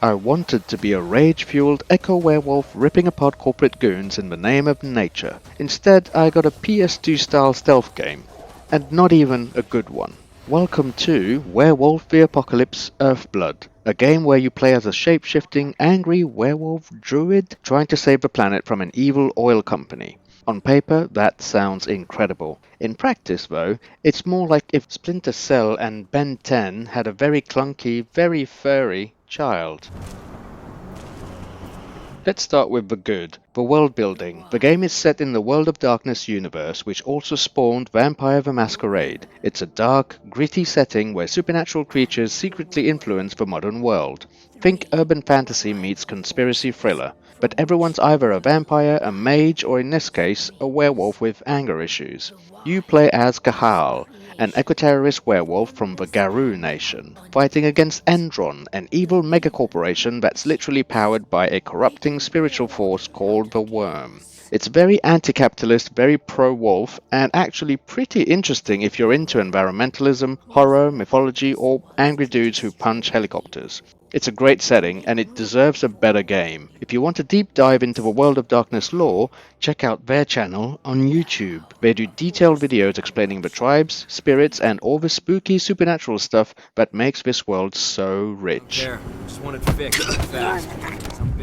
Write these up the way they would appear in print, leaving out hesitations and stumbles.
I wanted to be a rage-fueled eco-werewolf ripping apart corporate goons in the name of nature. Instead, I got a PS2-style stealth game, and not even a good one. Welcome to Werewolf the Apocalypse Earthblood, a game where you play as a shape-shifting, angry werewolf druid trying to save the planet from an evil oil company. On paper, that sounds incredible. In practice, though, it's more like if Splinter Cell and Ben 10 had a very clunky, very furry child. Let's start with the good, the world building. The game is set in the World of Darkness universe, which also spawned Vampire the Masquerade. It's a dark, gritty setting where supernatural creatures secretly influence the modern world. Think urban fantasy meets conspiracy thriller, but everyone's either a vampire, a mage, or in this case, a werewolf with anger issues. You play as Kahal, an eco-terrorist werewolf from the Garou nation, fighting against Endron, an evil megacorporation that's literally powered by a corrupting spiritual force called the Worm. It's very anti-capitalist, very pro-wolf, and actually pretty interesting if you're into environmentalism, horror, mythology, or angry dudes who punch helicopters. It's a great setting, and it deserves a better game. If you want a deep dive into the World of Darkness lore, check out their channel on YouTube. They do detailed videos explaining the tribes, spirits, and all the spooky supernatural stuff that makes this world so rich. Just wanted to fix it fast.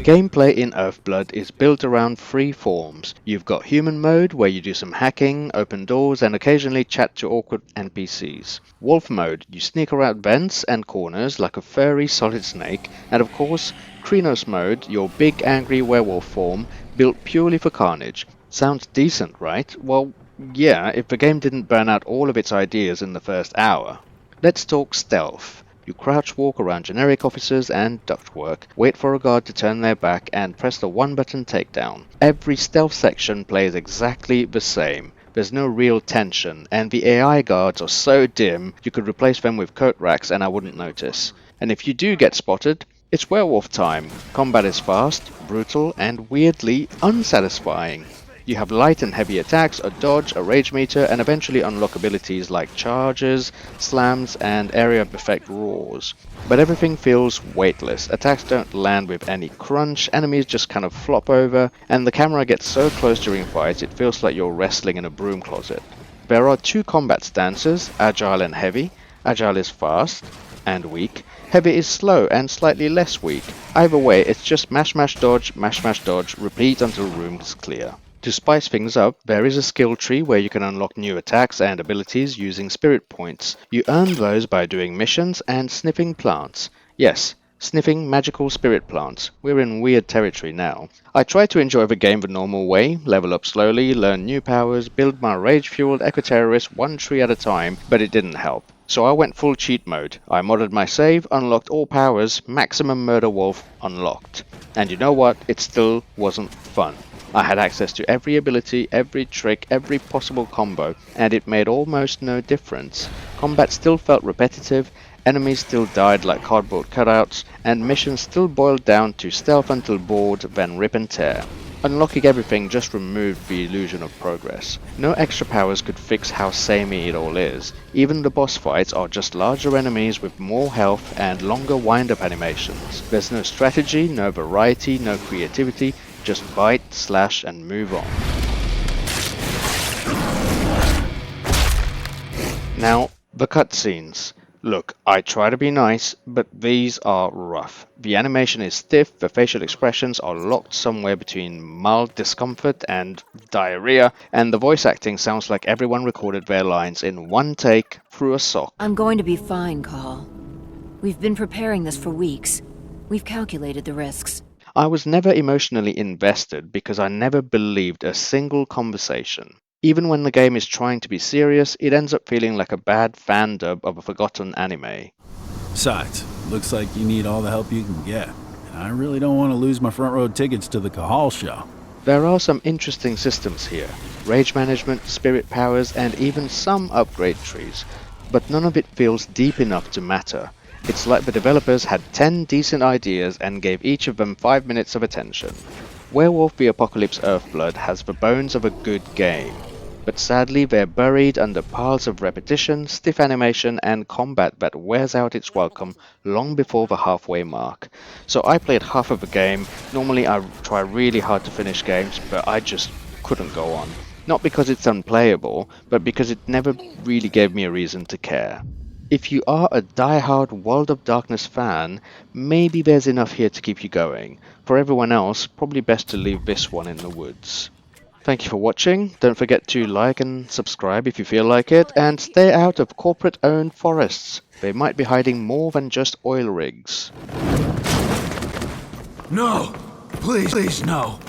Gameplay in Earthblood is built around three forms. You've got human mode, where you do some hacking, open doors, and occasionally chat to awkward NPCs. Wolf mode, you sneak around vents and corners like a furry solid snake. And of course, Krenos mode, your big angry werewolf form, built purely for carnage. Sounds decent, right? Well, yeah, if the game didn't burn out all of its ideas in the first hour. Let's talk stealth. You crouch walk around generic officers and ductwork, wait for a guard to turn their back, and press the one-button takedown. Every stealth section plays exactly the same. There's no real tension, and the AI guards are so dim you could replace them with coat racks and I wouldn't notice. And if you do get spotted, it's werewolf time. Combat is fast, brutal, and weirdly unsatisfying. You have light and heavy attacks, a dodge, a rage meter, and eventually unlock abilities like charges, slams, and area of effect roars. But everything feels weightless. Attacks don't land with any crunch, enemies just kind of flop over, and the camera gets so close during fights it feels like you're wrestling in a broom closet. There are two combat stances, agile and heavy. Agile is fast and weak. Heavy is slow and slightly less weak. Either way, it's just mash mash dodge, repeat until room is clear. To spice things up, there is a skill tree where you can unlock new attacks and abilities using spirit points. You earn those by doing missions and sniffing plants. Yes, sniffing magical spirit plants. We're in weird territory now. I try to enjoy the game the normal way, level up slowly, learn new powers, build my rage-fueled eco-terrorist one tree at a time, but it didn't help. So I went full cheat mode. I modded my save, unlocked all powers, maximum murder wolf unlocked. And you know what? It still wasn't fun. I had access to every ability, every trick, every possible combo, and it made almost no difference. Combat still felt repetitive, enemies still died like cardboard cutouts, and missions still boiled down to stealth until bored, then rip and tear. Unlocking everything just removed the illusion of progress. No extra powers could fix how samey it all is. Even the boss fights are just larger enemies with more health and longer wind-up animations. There's no strategy, no variety, no creativity, just bite, slash, and move on. Now, the cutscenes. Look, I try to be nice, but these are rough. The animation is stiff, the facial expressions are locked somewhere between mild discomfort and diarrhea, and the voice acting sounds like everyone recorded their lines in one take through a sock. I'm going to be fine, Carl. We've been preparing this for weeks. We've calculated the risks. I was never emotionally invested because I never believed a single conversation. Even when the game is trying to be serious, it ends up feeling like a bad fan dub of a forgotten anime. Besides, looks like you need all the help you can get. And I really don't want to lose my front row tickets to the Kahal show. There are some interesting systems here. Rage management, spirit powers, and even some upgrade trees. But none of it feels deep enough to matter. It's like the developers had 10 decent ideas and gave each of them 5 minutes of attention. Werewolf the Apocalypse Earthblood has the bones of a good game. but sadly they're buried under piles of repetition, stiff animation, and combat that wears out its welcome long before the halfway mark. So I played half of the game. Normally I try really hard to finish games, but I just couldn't go on. Not because it's unplayable, but because it never really gave me a reason to care. If you are a die-hard World of Darkness fan, maybe there's enough here to keep you going. For everyone else, probably best to leave this one in the woods. Thank you for watching. Don't forget to like and subscribe if you feel like it, and stay out of corporate-owned forests. They might be hiding more than just oil rigs. No! Please, no.